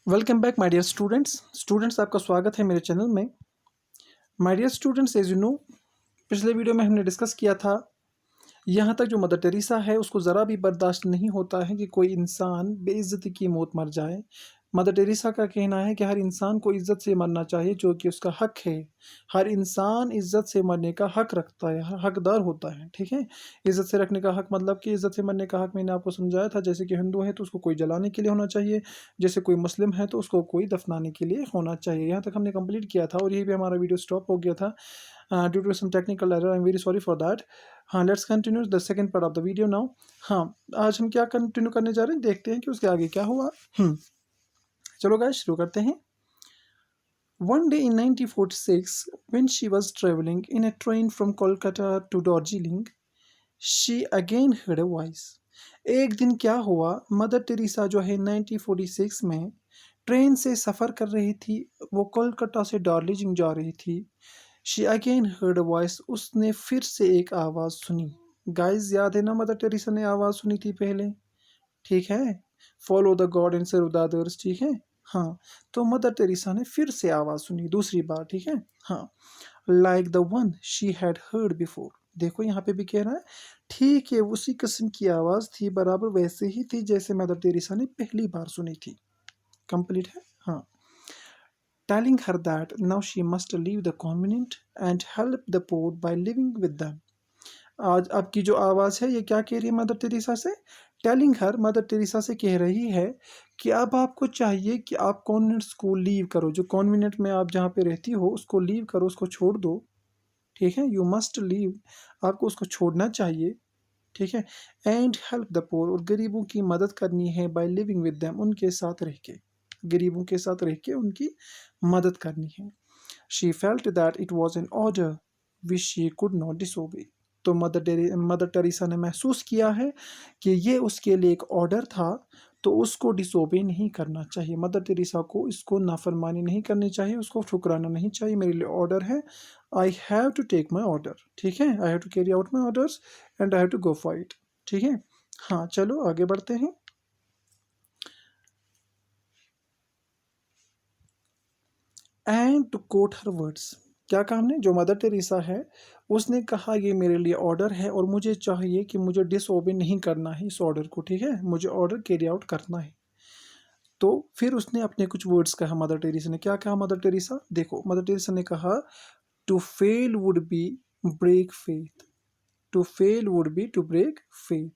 Welcome back my dear students आपका स्वागत है मेरे चैनल में। My dear students, as you know, पिछले वीडियो में हमने डिस्कस किया था, यहाँ तक जो मदर टेरेसा है उसको ज़रा भी बर्दाश्त नहीं होता है कि कोई इंसान बेइज्जती की मौत मर जाए। मदर टेरेसा का कहना है कि हर इंसान को इज़्ज़त से मरना चाहिए, जो कि उसका हक है। हर इंसान इज़्ज़त से मरने का हक रखता है, हकदार होता है, ठीक है। इज़्ज़त से रखने का हक मतलब कि इज़्ज़त से मरने का हक मैंने आपको समझाया था। जैसे कि हिंदू है तो उसको कोई जलाने के लिए होना चाहिए, जैसे कोई मुस्लिम है तो उसको कोई दफनाने के लिए होना चाहिए। यहाँ तक हमने कंप्लीट किया था और यही भी हमारा वीडियो स्टॉप हो गया था due to some technical error. I am very sorry for that. हाँ, let's continue the second part of the video now. हाँ, आज हम क्या कंटिन्यू करने जा रहे हैं, देखते हैं कि उसके आगे क्या हुआ। चलो गाइस, शुरू करते हैं। One day in 1946, when she was traveling in a train from Kolkata to Darjeeling, she again heard a voice. एक दिन क्या हुआ, मदर टेरेसा जो है 1946 में ट्रेन से सफ़र कर रही थी। वो कोलकाता से दार्जिलिंग जा रही थी। She again heard a voice, उसने फिर से एक आवाज़ सुनी। गाइस, याद है ना मदर टेरेसा ने आवाज़ सुनी थी पहले, ठीक है। Follow the God and serve the others, ठीक है। हाँ, तो मदर टेरेसा ने फिर से आवाज़ सुनी दूसरी बार, ठीक है। हाँ, like the one she had heard before. देखो यहाँ पे भी कह रहा है, ठीक है, उसी किस्म की आवाज़ थी, बराबर वैसे ही थी जैसे मदर टेरेसा ने पहली बार सुनी थी। कंप्लीट है। हाँ, telling her that now she must leave the convent and help the poor by living with them. आज आपकी जो आवाज़ है ये क्या कह रही है मदर टेरेसा से? टेलिंग हर, मदर टेरेसा से कह रही है कि अब आपको चाहिए कि आप कॉन्वेंट स्कूल लीव करो। जो कॉन्वेंट में आप जहाँ पे रहती हो उसको लीव करो, उसको छोड़ दो, ठीक है। यू मस्ट लीव, आपको उसको छोड़ना चाहिए, ठीक है। एंड हेल्प द पोर, और गरीबों की मदद करनी है। बाय लिविंग विद देम, उनके साथ रह के, गरीबों के साथ रह के उनकी मदद करनी है। She felt that it was an order which she could not disobey. तो मदर टेरेसा ने महसूस किया है कि ये उसके लिए एक ऑर्डर था, तो उसको डिसोबे नहीं करना चाहिए। मदर टेरेसा को इसको नाफरमानी नहीं करनी चाहिए, उसको ठुकराना नहीं चाहिए। मेरे लिए ऑर्डर है, I have to take my order, ठीक है। I have to carry out my orders and I have to go for it, ठीक है। हाँ, चलो आगे बढ़ते हैं। And to quote her words, क्या कहा हमने, जो मदर टेरेसा है उसने कहा ये मेरे लिए ऑर्डर है और मुझे चाहिए कि मुझे डिसओबे नहीं करना है इस ऑर्डर को, ठीक है। मुझे ऑर्डर कैरी आउट करना है। तो फिर उसने अपने कुछ वर्ड्स कहा। मदर टेरेसा ने क्या कहा? मदर टेरेसा, देखो, मदर टेरेसा ने कहा, to fail would be break faith. To fail would be to break faith.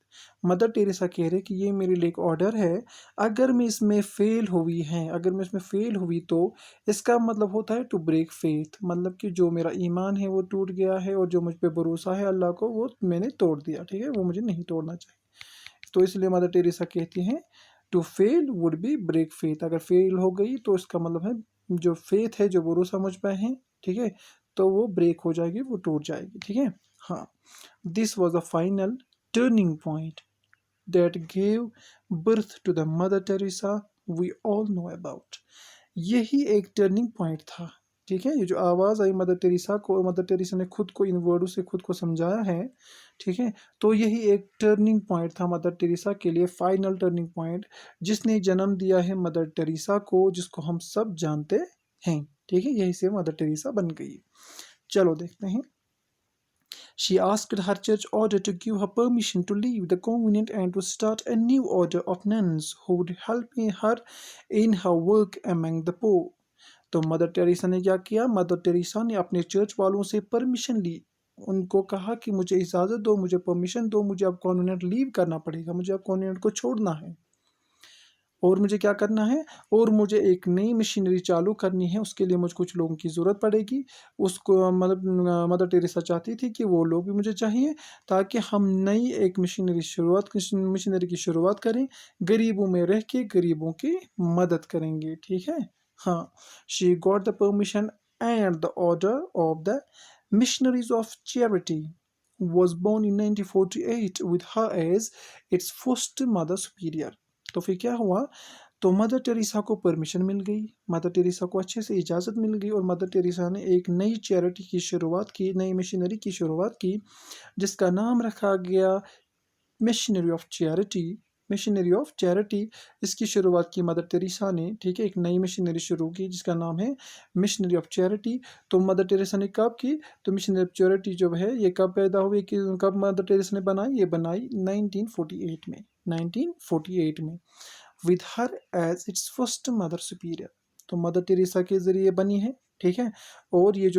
Mother Teresa कह रहे कि ये मेरे लिए एक ऑर्डर है, अगर मैं इसमें फेल हुई है, अगर मैं इसमें फेल हुई तो इसका मतलब होता है टू ब्रेक फेथ, मतलब कि जो मेरा ईमान है वो टूट गया है और जो मुझ पे भरोसा है अल्लाह को वो मैंने तोड़ दिया, ठीक है। वो मुझे नहीं तोड़ना चाहिए। तो इसलिए मदर टेरेसा कहती हैं to fail would be break faith. अगर फेल हो गई तो इसका मतलब है जो फेथ है, जो भरोसा मुझ पे है, ठीक है, तो वो ब्रेक हो जाएगी, वो टूट जाएगी, ठीक है। हाँ, this was a final turning point that gave birth to the Mother Teresa we all know about. यही एक टर्निंग पॉइंट था, ठीक है। ये जो आवाज़ आई मदर टेरेसा को, और मदर टेरेसा ने खुद को इन वर्डों से खुद को समझाया है, ठीक है। तो यही एक टर्निंग पॉइंट था मदर टेरेसा के लिए, फाइनल टर्निंग पॉइंट, जिसने जन्म दिया है मदर टेरेसा को, जिसको हम सब जानते हैं, ठीक है। यही से मदर टेरेसा बन गई। चलो देखते हैं। She asked her church order to give her permission to leave the convent and to start a new order of nuns who would help her in her work among the poor. तो Mother Teresa ने क्या किया? Mother Teresa ने अपने church वालों से permission ली। उनको कहा कि मुझे इजाज़त दो, मुझे परमिशन दो, मुझे अब कॉन्वेंट लीव करना पड़ेगा, मुझे अब कॉन्वेंट को छोड़ना है। और मुझे क्या करना है? और मुझे एक नई मशीनरी चालू करनी है, उसके लिए मुझे कुछ लोगों की ज़रूरत पड़ेगी। उसको मतलब मदर टेरेसा चाहती थी कि वो लोग भी मुझे चाहिए, ताकि हम नई एक मशीनरी की शुरुआत करें, गरीबों में रह के गरीबों की मदद करेंगे, ठीक है। हाँ, she got the permission and the order of the missionaries of charity was born in 1948 with her as its first mother superior. तो फिर क्या हुआ? तो मदर टेरेसा को परमिशन मिल गई, मदर टेरेसा को अच्छे से इजाज़त मिल गई और मदर टेरेसा ने एक नई चैरिटी की शुरुआत की, नई मिशनरी की शुरुआत की, जिसका नाम रखा गया missionary of charity, missionary of charity. इसकी शुरुआत की मदर टेरेसा ने, ठीक है, एक नई मिशनरी शुरू की जिसका नाम है मिशनरी ऑफ चैरिटी। तो मदर टेरेसा ने कब की? तो मिशनरी ऑफ चैरिटी जो है ये कब पैदा हुई, कि कब मदर टेरेसा ने बनाई? ये बनाई 1948 में, 1948 में, with her as its first mother superior. तो मदर टेरेसा के जरिए बनी है, ठीक है। और ये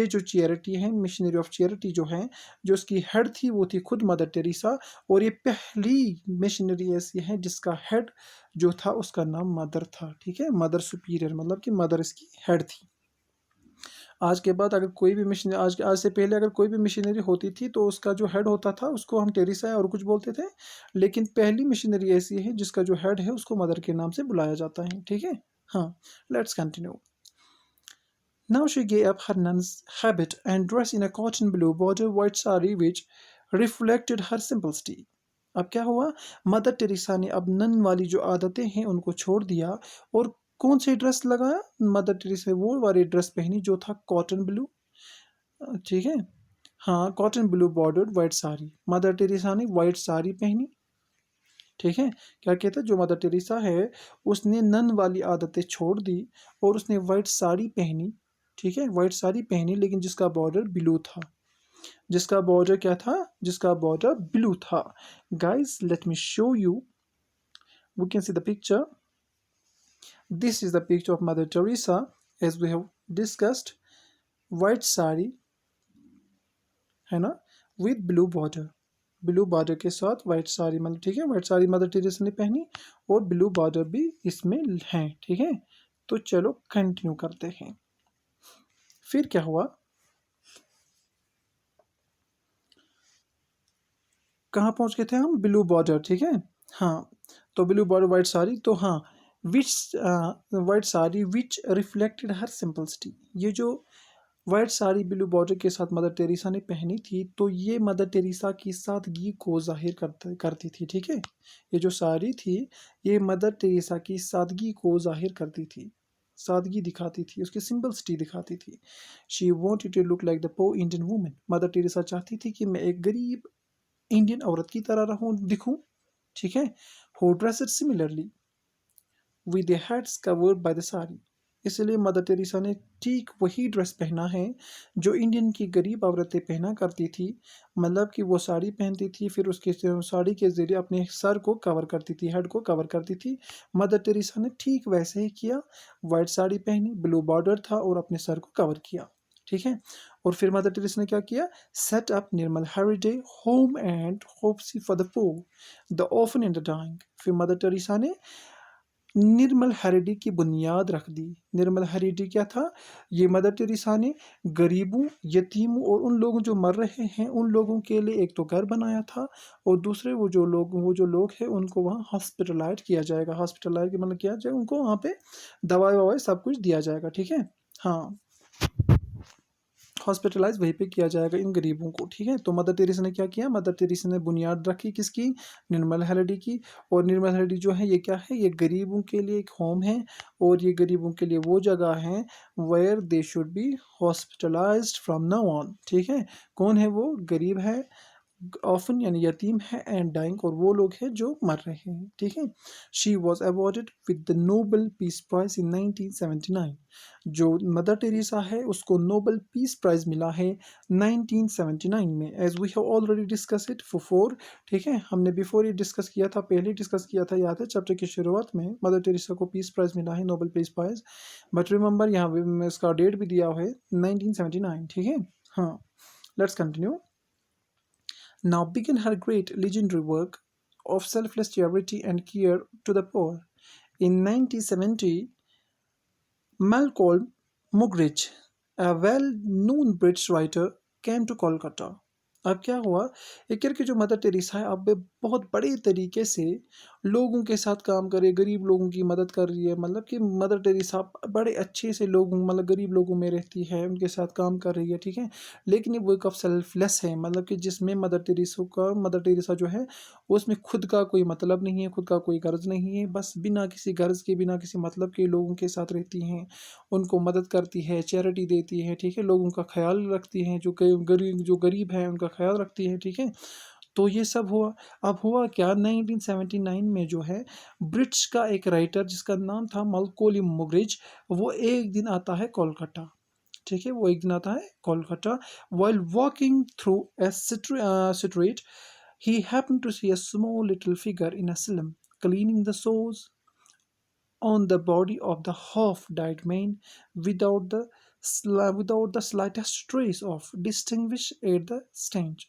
जो चैरिटी है, मिशनरी ऑफ चैरिटी जो है, जो उसकी हेड थी वो थी खुद मदर टेरेसा। और ये पहली मिशनरी ऐसी है जिसका हेड जो था उसका नाम मदर था, ठीक है, मदर सुपीरियर, मतलब कि मदर इसकी हेड थी। आज के बाद अगर कोई भी मिशनरी, आज से पहले अगर कोई भी मिशनरी होती थी तो उसका जो हेड होता था उसको हम टेरेसा और कुछ बोलते थे, लेकिन पहली मिशनरी ऐसी है जिसका जो हेड है उसको मदर के नाम से बुलाया जाता है, ठीक है। हाँ, let's continue. Now she gave up her nun's habit and dressed in a cotton blue border white sari which reflected her simplicity. अब क्या हुआ? मदर टेरेसा ने अब नन वाली जो आदतें हैं उनको छोड़ दिया और कौन सी ड्रेस लगाया? मदर टेरेसा ने वो वाली ड्रेस पहनी जो था कॉटन ब्लू, ठीक है। हाँ, cotton blue bordered white sari. Mother Teresa ने वाइट साड़ी पहनी, ठीक है। क्या कहते हैं, जो मदर टेरेसा है उसने नन वाली आदतें छोड़ दी और उसने वाइट साड़ी पहनी, ठीक है, वाइट साड़ी पहनी, लेकिन जिसका बॉर्डर ब्लू था। जिसका बॉर्डर क्या था? जिसका बॉर्डर ब्लू था। Guys, let me show you, we can see the picture. This is the picture of Mother Teresa as we have discussed. White sari है ना, with blue border, blue border के साथ वाइट साड़ी, मतलब ठीक है, वाइट साड़ी मदर टेरेसा ने पहनी और ब्लू बॉर्डर भी इसमें है, ठीक है। तो चलो कंटिन्यू करते हैं। फिर क्या हुआ? कहाँ पहुंच गए थे हम? ब्लू बॉर्डर, ठीक है। हाँ, तो ब्लू बॉर्डर वाइट साड़ी, तो हाँ, विच वाइट साड़ी विच रिफ्लेक्टेड हर सिंपलिसिटी। ये जो वाइट साड़ी ब्लू बॉर्डर के साथ मदर टेरेसा ने पहनी थी तो ये मदर टेरेसा की सादगी को जाहिर करती थी, ठीक है। ये जो साड़ी थी ये मदर टेरेसा की सादगी को जाहिर करती थी, सादगी दिखाती थी, उसकी सिंपलिसिटी दिखाती थी। She wanted to look like the poor Indian women. Mother Teresa चाहती थी कि मैं एक गरीब इंडियन औरत की तरह रहूं, दिखूं, ठीक है। Who ड्रेसेड similarly with their heads covered by the sari. इसलिए मदर टेरेसा ने ठीक वही ड्रेस पहना है जो इंडियन की गरीब औरतें पहना करती थी, मतलब कि वो साड़ी पहनती थी, फिर उसके साड़ी के जरिए अपने सर को कवर करती थी, हेड को कवर करती थी। मदर टेरेसा ने ठीक वैसे ही किया, वाइट साड़ी पहनी, ब्लू बॉर्डर था और अपने सर को कवर किया, ठीक है। और फिर मदर टेरेसा ने क्या किया? Set up Nirmal Hriday home and homes for the poor the orphan and the dying. फिर मदर टेरेसा ने निर्मल हेरिडी की बुनियाद रख दी। निर्मल हेरिडी क्या था? ये मदर टेरेसा ने गरीबों, यतीमों और उन लोगों जो मर रहे हैं उन लोगों के लिए एक तो घर बनाया था, और दूसरे वो जो लोग हैं उनको वहाँ हॉस्पिटलाइज किया जाएगा। हॉस्पिटलाइज मतलब किया जाएगा, उनको वहाँ पे दवाई ववाई सब कुछ दिया जाएगा, ठीक है। हाँ, हॉस्पिटलाइज वहीं पे किया जाएगा इन गरीबों को, ठीक है। तो मदर टेरेसा ने क्या किया? मदर टेरेसा ने बुनियाद रखी किसकी? निर्मल हेरिडी की। और निर्मल हेरिडी जो है ये क्या है? ये गरीबों के लिए एक होम है, और ये गरीबों के लिए वो जगह है where they should be hospitalised from now on, ठीक है। कौन है वो? गरीब है, ऑफन यानी यतीम है, एंड डाइंग और वो लोग हैं जो मर रहे हैं, ठीक है। She was awarded with the Nobel peace prize in 1979। जो मदर टेरेसा है उसको नोबल पीस प्राइज मिला है 1979 में, as we have already discuss it before, ठीक है। हमने बिफोर ये डिस्कस किया था, पहले डिस्कस किया था, याद है चैप्टर की शुरुआत में। मदर टेरेसा को पीस प्राइज मिला है, Nobel peace prize, but remember यहाँ पे इसका डेट भी दिया हुआ है 1979, ठीक है। हाँ, let's continue. Now began her great legendary work of selfless charity and care to the poor. In 1970, Malcolm Muggeridge, a well-known British writer, came to Kolkata. अब क्या हुआ? एक करके जो मदर टेरेसा है अब बहुत बड़े तरीके से लोगों के साथ काम कर रही है, गरीब लोगों की मदद कर रही है, मतलब कि मदर टेरेसा बड़े अच्छे से लोगों, मतलब गरीब लोगों में रहती है, उनके साथ काम कर रही है, ठीक है। लेकिन ये वर्क ऑफ सेल्फलेस है, मतलब कि जिसमें मदर टेरेसा जो है उसमें खुद का कोई मतलब नहीं है, खुद का कोई गर्ज नहीं है, बस बिना किसी गर्ज के, बिना किसी मतलब के लोगों के साथ रहती हैं, उनको मदद करती है, चैरिटी देती है, ठीक है, लोगों का ख्याल रखती हैं, जो गरीब है उनका ख्याल रखती है, ठीक है। तो ये सब हुआ। अब हुआ क्या, 1979 में जो है ब्रिटिश का एक राइटर जिसका नाम था मलकोली मुगरिज, वो एक दिन आता है कोलकाता। ठीक है, वो एक दिन आता है Kolkata. While walking through a street he happened to see a small little figure in a slum cleaning the sores on the body of the half-dead man without without the slightest trace of distinguish at the stench।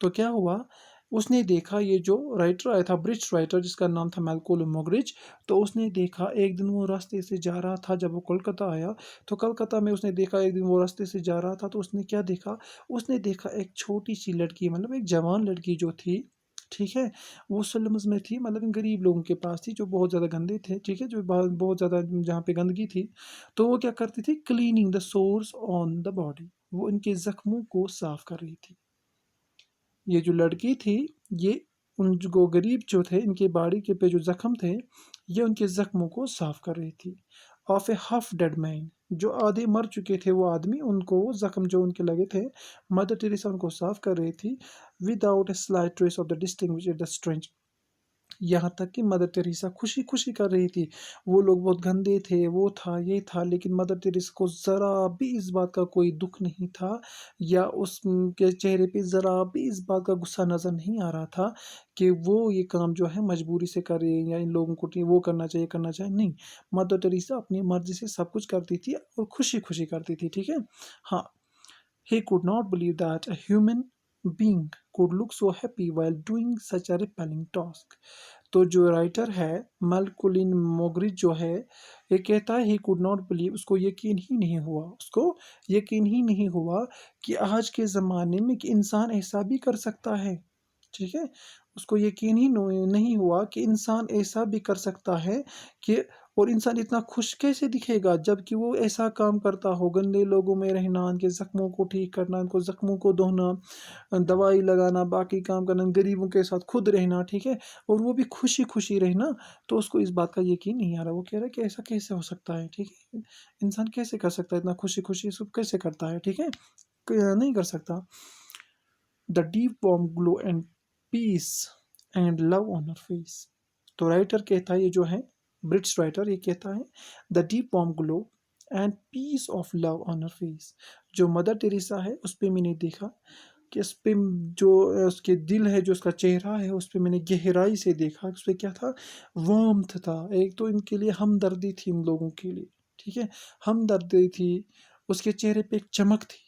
तो क्या हुआ, उसने देखा, ये जो writer आया था, British writer जिसका नाम था मैलकोल मोगरिच, तो उसने देखा एक दिन वो रास्ते से जा रहा था, जब वो कोलकाता आया तो कोलकाता में उसने देखा, एक दिन वो रास्ते से जा रहा था तो उसने क्या देखा, उसने देखा एक छोटी सी लड़की, मतलब एक जवान लड़की जो थी, ठीक है, वो स्लम्स में थी, मतलब इन गरीब लोगों के पास थी जो बहुत ज़्यादा गंदे थे, ठीक है, जो बहुत ज़्यादा जहाँ पे गंदगी थी, तो वो क्या करती थी, cleaning the source on the body, वो इनके जख्मों को साफ कर रही थी। ये जो लड़की थी, ये उन जो गरीब जो थे, इनके बाड़ी के पे जो जख्म थे, ये उनके जख्मों को साफ कर रही थी। Of A half dead man, जो आधे मर चुके थे वो आदमी, उनको वो जख्म जो उनके लगे थे, मदर टेरेसा उनको साफ कर रही थी, without a slight trace of the distinguish the strange. यहाँ तक कि मदर टेरेसा खुशी खुशी कर रही थी, वो लोग बहुत गंदे थे, वो था ये था, लेकिन मदर टेरेसा को ज़रा भी इस बात का कोई दुख नहीं था, या उसके चेहरे पे ज़रा भी इस बात का गुस्सा नज़र नहीं आ रहा था कि वो ये काम जो है मजबूरी से कर रही है, या इन लोगों को वो करना चाहिए नहीं। मदर टेरेसा अपनी मर्जी से सब कुछ करती थी और खुशी खुशी करती थी, ठीक है। हाँ, he could not believe that a human being could look so happy while doing such a repelling task। तो जो राइटर है मलकुलिन मोगरिच जो है, ये कहता है ही कुड नॉट बिलीव, उसको यकीन ही नहीं हुआ, उसको यकीन ही नहीं हुआ कि आज के ज़माने में कि इंसान ऐसा भी कर सकता है, ठीक है, उसको यकीन ही नहीं हुआ कि इंसान ऐसा भी कर सकता है कि, और इंसान इतना खुश कैसे दिखेगा जबकि वो ऐसा काम करता हो, गंदे लोगों में रहना, उनके ज़ख्मों को ठीक करना, उनको ज़ख्मों को धोना, दवाई लगाना, बाकी काम करना, गरीबों के साथ खुद रहना, ठीक है, और वो भी खुशी खुशी रहना। तो उसको इस बात का यकीन नहीं आ रहा, वो कह रहा है कि ऐसा कैसे हो सकता है, ठीक है, इंसान कैसे कर सकता है, इतना खुशी खुशी सब कैसे करता है, ठीक है, नहीं कर सकता। The deep warm glow and peace and love on her face. तो राइटर कहता है, ये जो है ब्रिटिश राइटर, ये कहता है the deep warm glow and peace of love on her face. जो मदर टेरेसा है उस पर मैंने देखा कि उस पे जो उसके दिल है, जो उसका चेहरा है, उस पर मैंने गहराई से देखा, उस पर क्या था, वार्मथ था, एक तो इनके लिए हमदर्दी थी, इन लोगों के लिए, ठीक है, हमदर्दी थी, उसके चेहरे पे एक चमक थी,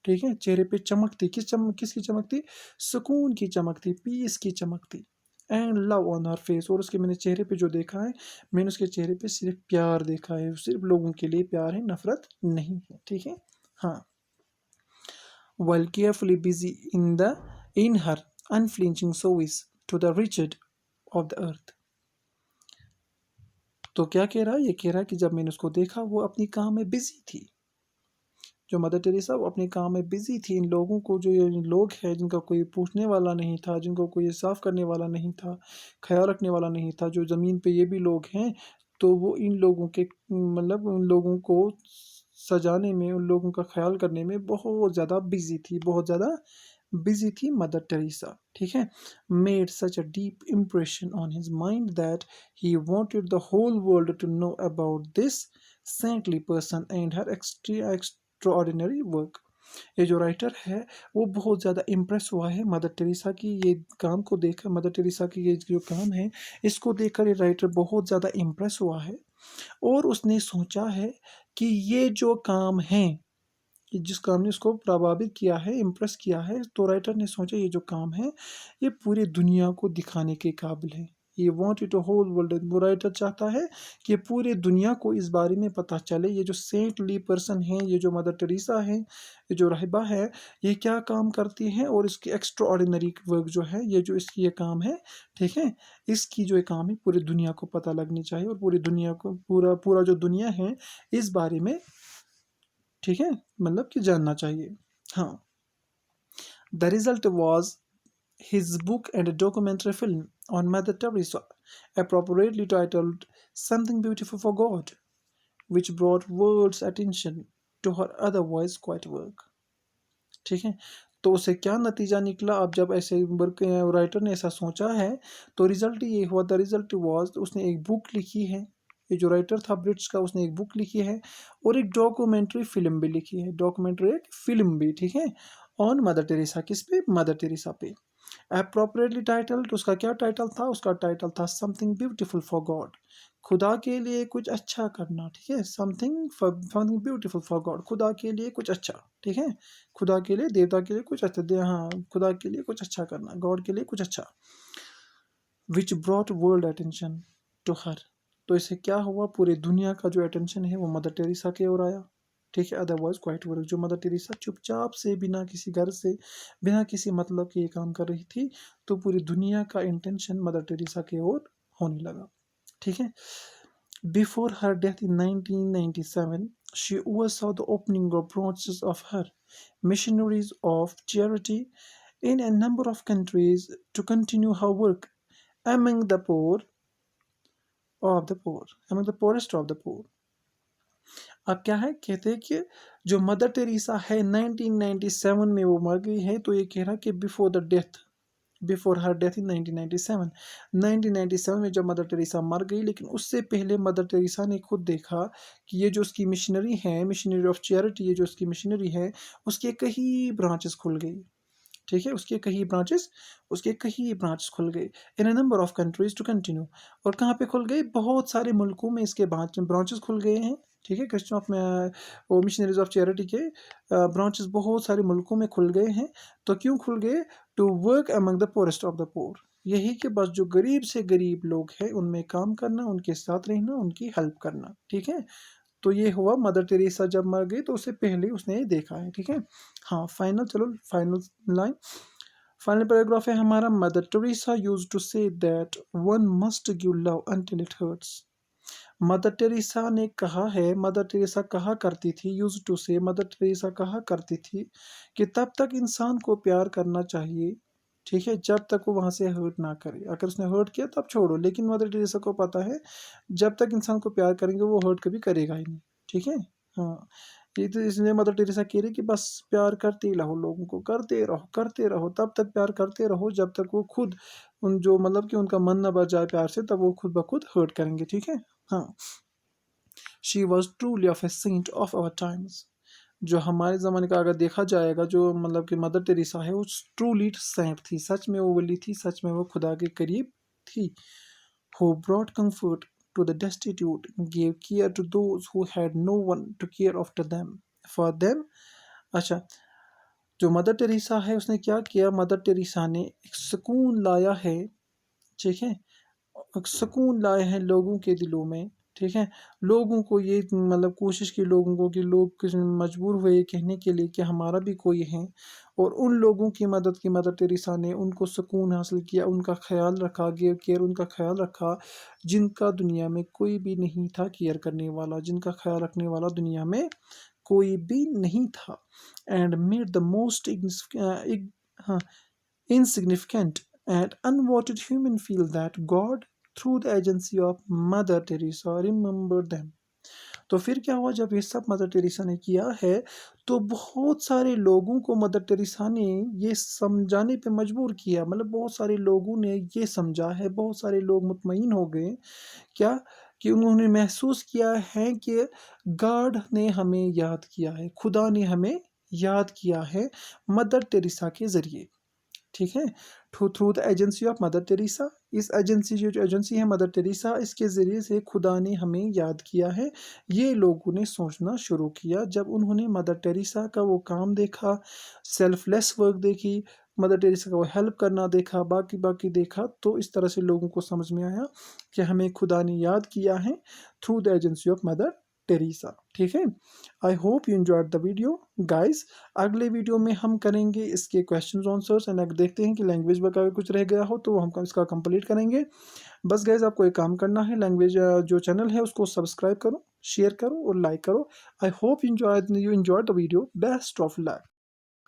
ठीक है, चेहरे पे चमक थी, किसकी चमक थी, सुकून की चमक थी, पीस की चमक थी, and love on her face, और उसके मैंने चेहरे पे जो देखा है, मैंने उसके चेहरे पे सिर्फ प्यार देखा है, सिर्फ लोगों के लिए प्यार है, नफरत नहीं है, ठीक है। हाँ, while carefully busy in her unflinching service to the wretched of the earth। तो क्या कह रहा है, ये कह रहा है कि जब मैंने उसको देखा वो अपनी काम में बिजी थी, जो मदर टेरेसा वो अपने काम में बिजी थी, इन लोगों को, जो ये लोग हैं जिनका कोई पूछने वाला नहीं था, जिनको कोई साफ करने वाला नहीं था, ख्याल रखने वाला नहीं था, जो ज़मीन पे ये भी लोग हैं, तो वो इन लोगों के, मतलब उन लोगों को सजाने में, उन लोगों का ख्याल करने में बहुत ज़्यादा बिजी थी, बहुत ज़्यादा बिजी थी मदर टेरेसा, ठीक है। Made such a deep impression on his mind that he wanted the whole world to know about this saintly person and her extraordinary work. ये जो राइटर है वो बहुत ज़्यादा इम्प्रेस हुआ है मदर टेरेसा की ये काम को देखकर, मदर टेरेसा की ये जो काम है इसको देखकर ये राइटर बहुत ज़्यादा इम्प्रेस हुआ है, और उसने सोचा है कि ये जो काम है, कि जिस काम ने उसको प्रभावित किया है, इम्प्रेस किया है, तो राइटर ने सोचा ये जो काम है ये पूरी दुनिया को दिखाने के काबिल है। ये वॉन्ट इट होल वर्ल्ड, वो राइटर चाहता है कि पूरी दुनिया को इस बारे में पता चले, ये जो सेंटली पर्सन है, ये जो मदर टेरेसा है, ये जो राहिबा है, ये क्या काम करती है, और इसकी एक्स्ट्रा ऑर्डिनरी वर्क जो है, ये जो इसकी ये काम है, ठीक है, इसकी जो ये काम है पूरी दुनिया को पता लगनी चाहिए, और पूरी दुनिया को, पूरा पूरा जो दुनिया है इस बारे में, ठीक है, मतलब कि जानना चाहिए। हाँ, the result was his book and a documentary film on Mother Teresa, appropriately titled Something Beautiful for God, which brought world's attention to her otherwise quiet work। ठीक है, तो उसे क्या नतीजा निकला? अब जब ऐसे राइटर ने ऐसा सोचा है तो रिजल्ट ये हुआ, द रिजल्ट वाज, उसने एक बुक लिखी है। ये जो राइटर था ब्रिट्स का, उसने एक बुक लिखी है और एक डॉक्यूमेंट्री फिल्म भी लिखी है, डॉक्यूमेंट्री एक फिल्म भी, ठीक है, ऑन मदर टेरेसा। किस पे? मदर टेरेसा पे। अप्रोप्रिएटली टाइटल्ड, उसका क्या टाइटल था? उसका टाइटल था समथिंग ब्यूटीफुल फॉर गॉड, खुदा के लिए कुछ अच्छा करना, ठीक है, समथिंग ब्यूटीफुल फॉर गॉड, खुदा के लिए कुछ अच्छा, ठीक है, खुदा के लिए, देवता के लिए कुछ अच्छा, हाँ, खुदा के लिए कुछ अच्छा करना, गॉड के लिए कुछ अच्छा, which brought world attention to her. तो इससे क्या हुआ? पूरी दुनिया का जो अटेंशन है वो मदर टेरेसा की ओर आया, ठीक है। अदरवाइज क्वाइट वर्क, जो मदर टेरेसा चुपचाप से बिना किसी घर से, बिना किसी मतलब के ये काम कर रही थी, तो पूरी दुनिया का इंटेंशन मदर टेरेसा की ओर होने लगा, ठीक है। Before her death in 1997, she oversaw the opening of branches of her missionaries of charity in a number of countries to continue her work among the poor among the poorest of the poor. अब क्या है, कहते हैं कि जो Mother Teresa है 1997 में वो मर गई है, तो ये कह रहा कि बिफोर हर डेथ इन 1997 में जब मदर टेरेसा मर गई, लेकिन उससे पहले मदर टेरेसा ने खुद देखा कि ये जो उसकी मिशनरी है, मिशनरी ऑफ चैरिटी, ये जो उसकी मिशनरी है, उसके कई ब्रांचेस खुल गई, ठीक है, उसके कई ब्रांचेस खुल गए in a number of countries to continue. और कहाँ पे खुल गए? बहुत सारे मुल्कों में इसके ब्रांचेस खुल गए हैं, ठीक है, क्रिश्चियन ऑफ में वो मिशनरीज ऑफ चैरिटी के ब्रांचेस बहुत सारे मुल्कों में खुल गए हैं। तो क्यों खुल गए? To work among the poorest of the poor, यही कि बस जो गरीब से गरीब लोग हैं उनमें काम करना, उनके साथ रहना, उनकी हेल्प करना, ठीक है। तो ये हुआ मदर टेरेसा जब मर गई तो उससे पहले उसने ये देखा है, ठीक है। हाँ, फाइनल लाइन, फाइनल पैराग्राफ है हमारा। Mother Teresa used to say that one must give love until it hurts. Mother Teresa ने कहा है, मदर टेरेसा कहा करती थी, use to say, Mother Teresa कहा करती थी कि तब तक इंसान को प्यार करना चाहिए, ठीक है, जब तक वो वहां से हर्ट ना करे। अगर उसने हर्ट किया तब छोड़ो, लेकिन मदर टेरेसा को पता है जब तक इंसान को प्यार करेंगे वो हर्ट कभी करेगा ही नहीं, ठीक है। हाँ, ये तो इसलिए मदर टेरेसा कह रही कि बस प्यार करते ही रहो, लोगों को करते रहो, तब तक प्यार करते रहो जब तक वो खुद उन जो मतलब कि उनका मन न भर जाए प्यार से, तब वो खुद ब खुद हर्ट करेंगे, ठीक है। हाँ, she was truly of a saint of our times. जो हमारे ज़माने का अगर देखा जाएगा, जो मतलब कि मदर टेरेसा है वो ट्रूली सेंट थी, सच में वो वली थी, सच में वो खुदा के करीब थी। Who brought comfort to the destitute, gave care to those who had no one to care after them, for them। अच्छा, जो मदर टेरेसा है उसने क्या किया? मदर टेरेसा ने एक सुकून लाया है, ठीक है, सुकून लाए हैं लोगों के दिलों में, ठीक है। लोगों को ये मतलब कोशिश की लोगों को कि लोग मजबूर हुए ये कहने के लिए कि हमारा भी कोई है, और उन लोगों की मदद की मदर टेरेसा ने, उनको सुकून हासिल किया, उनका ख्याल रखा, गिव केयर, उनका ख्याल रखा, जिनका दुनिया में कोई भी नहीं था केयर करने वाला, जिनका ख्याल रखने वाला दुनिया में कोई भी नहीं था। And made the most insignificant and unwanted human feel that God, through the agency of Mother Teresa, remembered them। तो फिर क्या हुआ? जब ये सब मदर टेरेसा ने किया है तो बहुत सारे लोगों को मदर टेरेसा ने ये समझाने पे मजबूर किया, मतलब बहुत सारे लोगों ने ये समझा है, बहुत सारे लोग मुतमईन हो गए, क्या कि उन्होंने महसूस किया है कि गॉड ने हमें याद किया है, खुदा ने हमें याद किया है मदर टेरेसा के ज़रिए, ठीक है, through the agency of Mother Teresa. इस एजेंसी जो एजेंसी है मदर टेरेसा, इसके ज़रिए से खुदा ने हमें याद किया है। ये लोगों ने सोचना शुरू किया जब उन्होंने मदर टेरेसा का वो काम देखा, सेल्फलेस वर्क देखी, मदर टेरेसा का वो हेल्प करना देखा, बाकी बाकी देखा, तो इस तरह से लोगों को समझ में आया कि हमें खुदा ने याद किया है through the agency of Mother Teresa, ठीक है। I hope you enjoyed the video guys. अगले वीडियो में हम करेंगे इसके क्वेश्चन आंसर्स, एंड अगर देखते हैं कि लैंग्वेज वगैरह कुछ रह गया हो तो हम इसका कंप्लीट करेंगे। बस गाइस आपको एक काम करना है, लैंग्वेज जो चैनल है उसको सब्सक्राइब करो, शेयर करो और लाइक करो। I hope you enjoyed the video. Best of luck.